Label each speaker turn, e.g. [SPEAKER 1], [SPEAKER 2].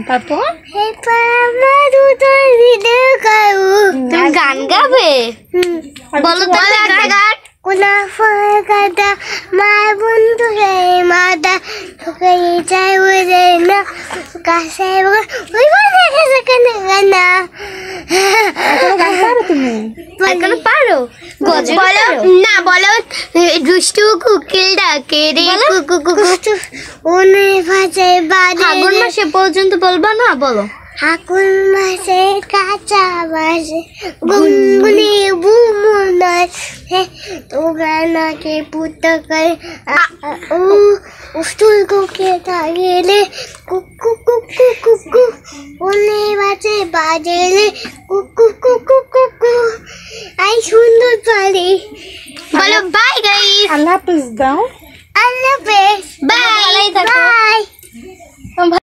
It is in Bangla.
[SPEAKER 1] তারপর
[SPEAKER 2] তুমি গান গাবে? বলো তো একটা গান। কোনা ফরকাটা মার বন্ধু হে মাদা তোকে চাই বুঝে না কাছে ওই বলে কাছে কেন গানা
[SPEAKER 1] গান পারো তুমি?
[SPEAKER 2] এখনো পারো? গজল বলো না, বলো দুষ্টু কুকিল ডাকে রে কুকু কুকু ওনে ভাজে বাজে। ফাগুন মাসে পর্যন্ত বলবা না? বলো। ফাগুন মাসে কাঁচা বাজে গুনগুনি বুমুনায় তোমরা নাকি পুত্র করে উস্তুল কুকে থাকলে কুকু কুকু কুকু ওনে বাজে বাজেলে কুকু কুকু কুকু। আই সুন্দর পারি। বলো বাই গাইস।
[SPEAKER 1] আল্লাহ হাফেজ দাও।
[SPEAKER 2] আল্লাহ হাফেজ। Bye bye.